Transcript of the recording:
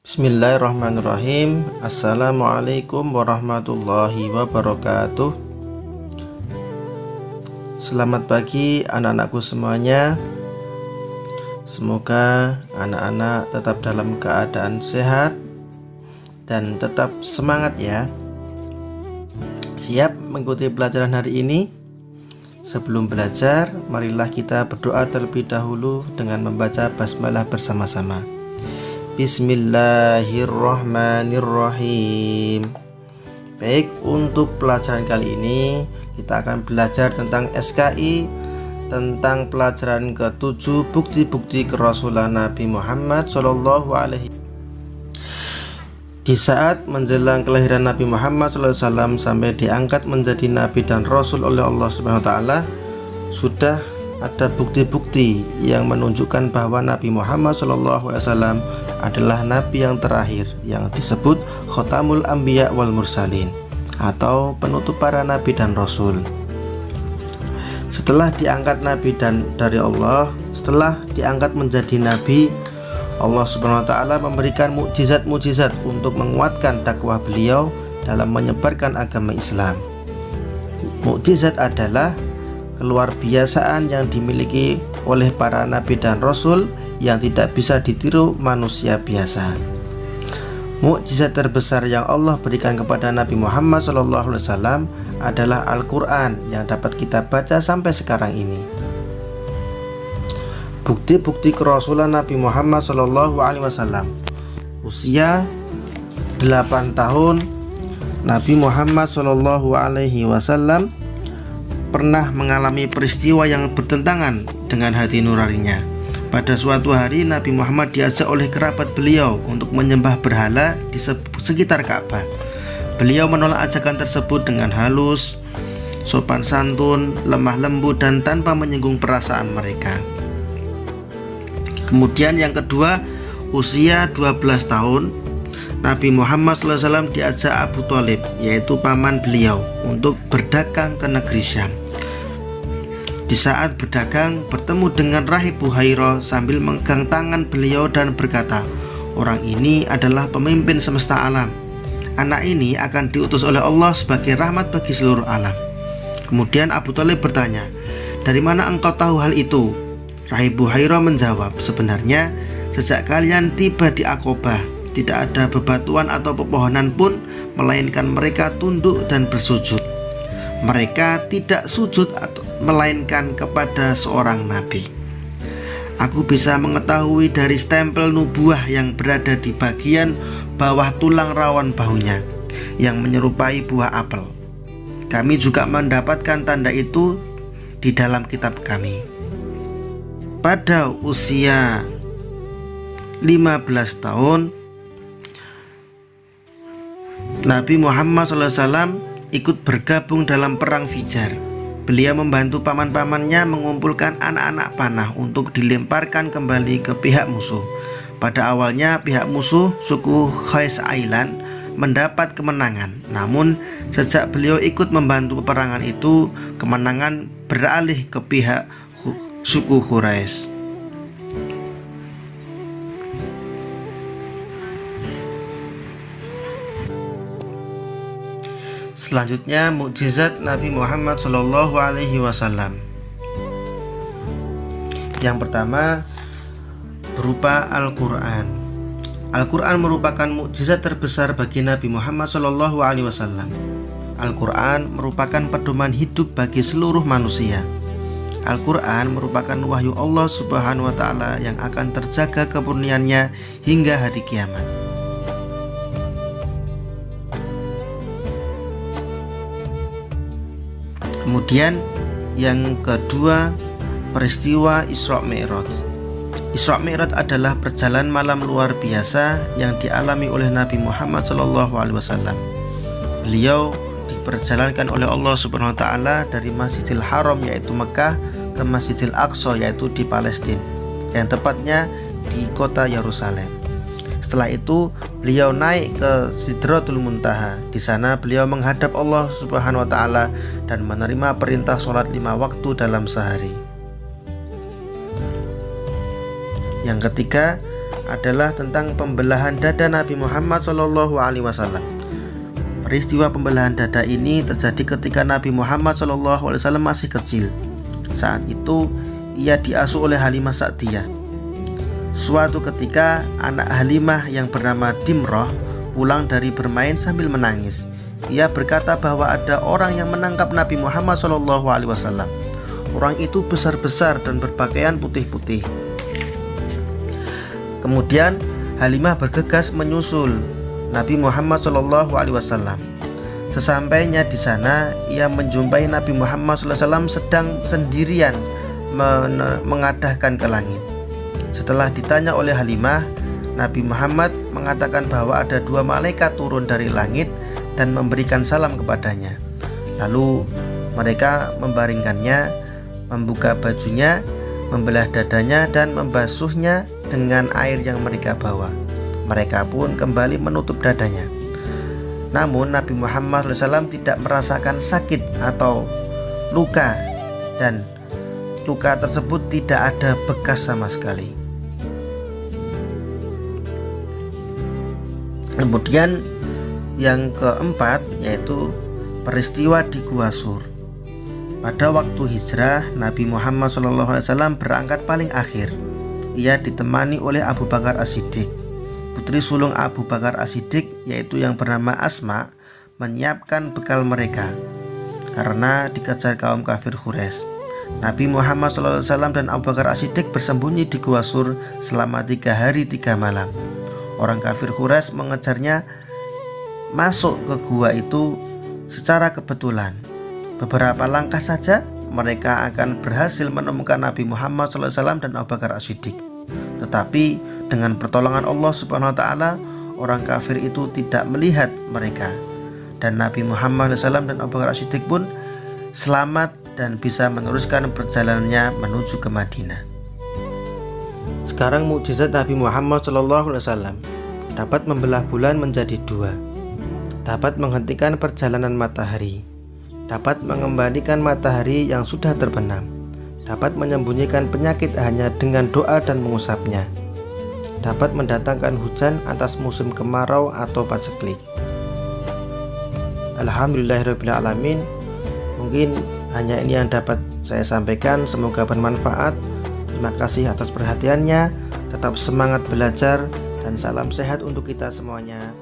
Bismillahirrahmanirrahim. Assalamualaikum warahmatullahi wabarakatuh. Selamat pagi anak-anakku semuanya. Semoga anak-anak tetap dalam keadaan sehat dan tetap semangat ya. Siap mengikuti pelajaran hari ini? Sebelum belajar, marilah kita berdoa terlebih dahulu dengan membaca basmalah bersama-sama. Bismillahirrahmanirrahim. Baik, untuk pelajaran kali ini kita akan belajar tentang SKI, tentang pelajaran ke-7 bukti-bukti kerasulan Nabi Muhammad SAW. Di saat menjelang kelahiran Nabi Muhammad SAW sampai diangkat menjadi Nabi dan Rasul oleh Allah Subhanahu Wa Taala, sudah ada bukti-bukti yang menunjukkan bahwa Nabi Muhammad SAW adalah Nabi yang terakhir, yang disebut Khotamul Anbiya wal Mursalin, atau penutup para Nabi dan Rasul. Setelah diangkat Nabi dari Allah, setelah diangkat menjadi Nabi, Allah Subhanahu Wa Taala memberikan mukjizat-mukjizat untuk menguatkan dakwah beliau dalam menyebarkan agama Islam. Mukjizat adalah keluar biasaan yang dimiliki oleh para nabi dan rasul yang tidak bisa ditiru manusia biasa. Mukjizat terbesar yang Allah berikan kepada Nabi Muhammad SAW adalah Al-Quran yang dapat kita baca sampai sekarang ini. Bukti-bukti kerasulan Nabi Muhammad SAW. Usia 8 tahun, Nabi Muhammad SAW pernah mengalami peristiwa yang bertentangan dengan hati nuraninya. Pada suatu hari Nabi Muhammad diajak oleh kerabat beliau untuk menyembah berhala di sekitar Ka'bah. Beliau menolak ajakan tersebut dengan halus, sopan santun, lemah lembut, dan tanpa menyinggung perasaan mereka. Kemudian yang kedua, usia 12 tahun, Nabi Muhammad SAW diajak Abu Thalib, yaitu paman beliau, untuk berdagang ke negeri Syam. Di saat berdagang, bertemu dengan Rahib Buhairah sambil memegang tangan beliau dan berkata, "Orang ini adalah pemimpin semesta alam. Anak ini akan diutus oleh Allah sebagai rahmat bagi seluruh alam." Kemudian Abu Thalib bertanya, "Dari mana engkau tahu hal itu?" Rahib Buhairah menjawab, "Sebenarnya sejak kalian tiba di Aqobah, tidak ada bebatuan atau pepohonan pun, melainkan mereka tunduk dan bersujud. Mereka tidak sujud melainkan kepada seorang nabi. Aku bisa mengetahui dari stempel nubuah yang berada di bagian bawah tulang rawan bahunya, yang menyerupai buah apel. Kami juga mendapatkan tanda itu di dalam kitab kami." Pada usia 15 tahun, Nabi Muhammad SAW ikut bergabung dalam perang Fijar. Beliau membantu paman-pamannya mengumpulkan anak-anak panah untuk dilemparkan kembali ke pihak musuh. Pada awalnya pihak musuh, suku Qais Ailan, mendapat kemenangan. Namun sejak beliau ikut membantu peperangan itu, kemenangan beralih ke pihak suku Quraisy. Selanjutnya, mukjizat Nabi Muhammad SAW. Yang pertama, berupa Al-Quran. Al-Quran merupakan mukjizat terbesar bagi Nabi Muhammad SAW. Al-Quran merupakan pedoman hidup bagi seluruh manusia. Al-Quran merupakan wahyu Allah Subhanahu Wa Taala yang akan terjaga kemurniannya hingga hari kiamat. Kemudian yang kedua, peristiwa Isra Mi'raj. Isra Mi'raj adalah perjalanan malam luar biasa yang dialami oleh Nabi Muhammad SAW. Beliau diperjalankan oleh Allah Subhanahu Wa Taala dari Masjidil Haram, yaitu Mekah, ke Masjidil Aqsa, yaitu di Palestina, yang tepatnya di kota Yerusalem. Setelah itu beliau naik ke Sidratul Muntaha. Di sana beliau menghadap Allah Subhanahu Wa Taala dan menerima perintah sholat 5 waktu dalam sehari. Yang ketiga, adalah tentang pembelahan dada Nabi Muhammad SAW. Peristiwa pembelahan dada ini terjadi ketika Nabi Muhammad SAW masih kecil. Saat itu ia diasuh oleh Halimah Sa'diyah. Suatu ketika anak Halimah yang bernama Dimroh pulang dari bermain sambil menangis. Ia berkata bahwa ada orang yang menangkap Nabi Muhammad SAW. Orang itu besar-besar dan berpakaian putih-putih. Kemudian Halimah bergegas menyusul Nabi Muhammad SAW. Sesampainya di sana, ia menjumpai Nabi Muhammad SAW sedang sendirian mengadahkan ke langit. Setelah ditanya oleh Halimah, Nabi Muhammad mengatakan bahwa ada 2 malaikat turun dari langit dan memberikan salam kepadanya. Lalu mereka membaringkannya, membuka bajunya, membelah dadanya dan membasuhnya dengan air yang mereka bawa. Mereka pun kembali menutup dadanya. Namun Nabi Muhammad SAW tidak merasakan sakit atau luka, dan luka tersebut tidak ada bekas sama sekali. Kemudian yang keempat yaitu peristiwa di Gua Sur. Pada waktu hijrah, Nabi Muhammad SAW berangkat paling akhir. Ia ditemani oleh Abu Bakar As-Siddiq. Putri sulung Abu Bakar As-Siddiq, yaitu yang bernama Asma, menyiapkan bekal mereka karena dikejar kaum kafir Quraisy. Nabi Muhammad SAW dan Abu Bakar As-Siddiq bersembunyi di Gua Sur selama 3 hari 3 malam. Orang kafir Quraisy mengejarnya masuk ke gua itu secara kebetulan. Beberapa langkah saja mereka akan berhasil menemukan Nabi Muhammad SAW dan Abu Bakar As-Siddiq. Tetapi dengan pertolongan Allah Subhanahu wa Ta'ala, orang kafir itu tidak melihat mereka, dan Nabi Muhammad SAW dan Abu Bakar As-Siddiq pun selamat dan bisa meneruskan perjalanannya menuju ke Madinah. Sekarang mukjizat Nabi Muhammad SAW dapat membelah bulan menjadi 2, dapat menghentikan perjalanan matahari, dapat mengembalikan matahari yang sudah terbenam, dapat menyembunyikan penyakit hanya dengan doa dan mengusapnya, dapat mendatangkan hujan atas musim kemarau atau paceklik. Alhamdulillahirrabbilalamin. Mungkin hanya ini yang dapat saya sampaikan. Semoga bermanfaat. Terima kasih atas perhatiannya. Tetap semangat belajar dan salam sehat untuk kita semuanya.